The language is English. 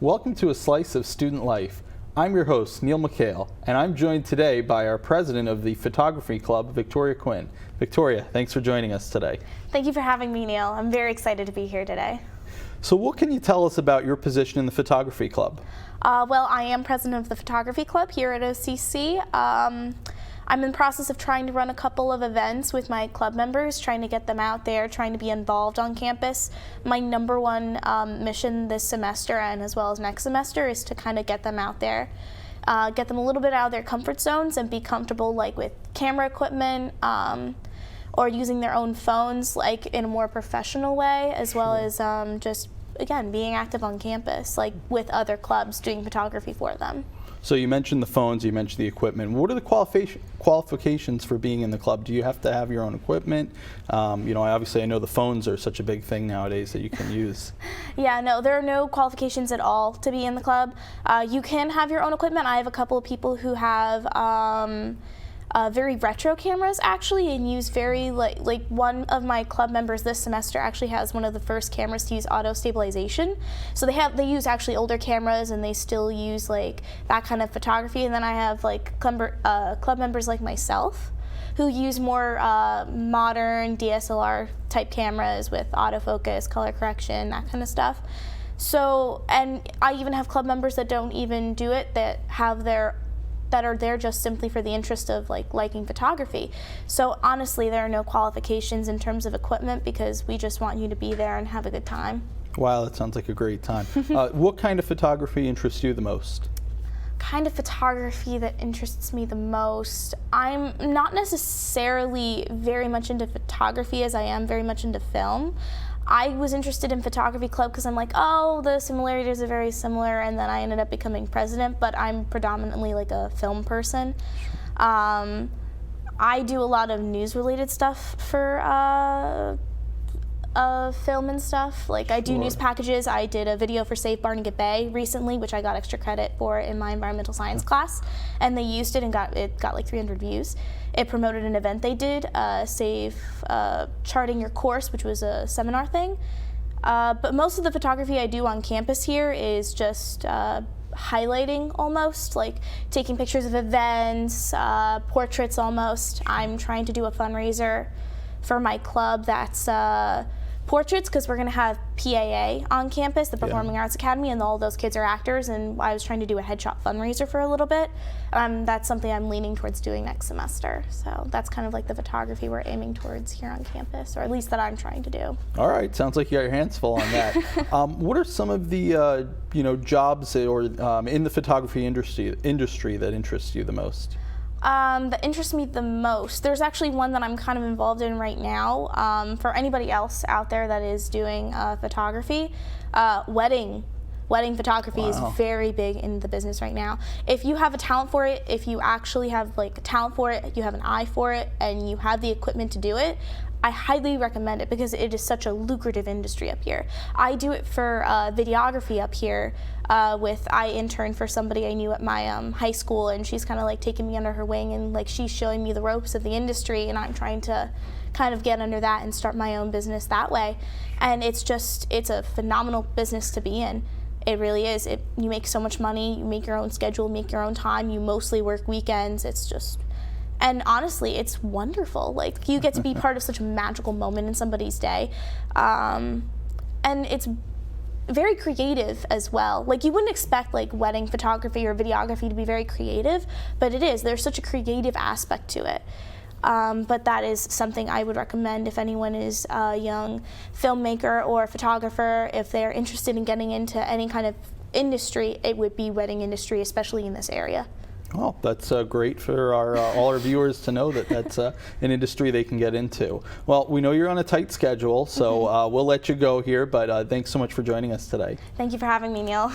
Welcome to A Slice of Student Life. I'm your host, Neil McHale, and I'm joined today by our president of the Photography Club, Victoria Quinn. Victoria, thanks for joining us today. Thank you for having me, Neil. I'm very excited to be here today. So what can you tell us about your position in the Photography Club? Well, I am president of the Photography Club here at OCC. I'm in the process of trying to run a couple of events with my club members, trying to get them out there, trying to be involved on campus. My number one mission this semester and as well as next semester is to kind of get them out there, get them a little bit out of their comfort zones and be comfortable like with camera equipment or using their own phones like in a more professional way, as well as just, again, being active on campus, like with other clubs doing photography for them. So you mentioned the phones, you mentioned the equipment. What are the qualifications for being in the club? Do you have to have your own equipment? Obviously I know the phones are such a big thing nowadays that you can use. Yeah, no, there are no qualifications at all to be in the club. You can have your own equipment. I have a couple of people who have very retro cameras actually, and use very like one of my club members this semester actually has one of the first cameras to use auto stabilization. So they use actually older cameras and they still use like that kind of photography. And then I have like club members like myself who use more modern DSLR type cameras with autofocus, color correction, that kind of stuff. So, and I even have club members that don't even do it, that are there just simply for the interest of liking photography. So honestly, there are no qualifications in terms of equipment because we just want you to be there and have a good time. Wow, that sounds like a great time. What kind of photography interests you the most? Kind of photography that interests me the most. I'm not necessarily very much into photography as I am very much into film. I was interested in Photography Club because I'm like, oh, the similarities are very similar, and then I ended up becoming president, but I'm predominantly like a film person. I do a lot of news-related stuff for film and stuff. Like I do news packages. I did a video for Save Barnegat Bay recently, which I got extra credit for in my environmental science class, and they used it and got like 300 views. It promoted an event they did, Save Charting Your Course, which was a seminar thing. But most of the photography I do on campus here is just highlighting almost, like taking pictures of events, portraits almost. I'm trying to do a fundraiser for my club that's portraits, because we're going to have PAA on campus, the Performing Arts Academy, and all those kids are actors, and I was trying to do a headshot fundraiser for a little bit. That's something I'm leaning towards doing next semester. So that's kind of like the photography we're aiming towards here on campus, or at least that I'm trying to do. All right, sounds like you got your hands full on that. What are some of the jobs or in the photography industry that interests you the most? That interests me the most. There's actually one that I'm kind of involved in right now. For anybody else out there that is doing photography, wedding photography is very big in the business right now. If you have a talent for it, if you actually have like a talent for it, you have an eye for it, and you have the equipment to do it, I highly recommend it because it is such a lucrative industry up here. I do it for videography up here. I interned for somebody I knew at my high school, and she's kind of like taking me under her wing, and like she's showing me the ropes of the industry, and I'm trying to kind of get under that and start my own business that way. And it's a phenomenal business to be in. It really is. You make so much money, you make your own schedule, make your own time, you mostly work weekends. And honestly, it's wonderful. Like, you get to be part of such a magical moment in somebody's day. And it's very creative as well. Like, you wouldn't expect like wedding photography or videography to be very creative, but it is. There's such a creative aspect to it. But that is something I would recommend if anyone is a young filmmaker or photographer. If they're interested in getting into any kind of industry, it would be wedding industry, especially in this area. Well, that's great for all our viewers to know that that's an industry they can get into. Well, we know you're on a tight schedule, so we'll let you go here, but thanks so much for joining us today. Thank you for having me, Neil.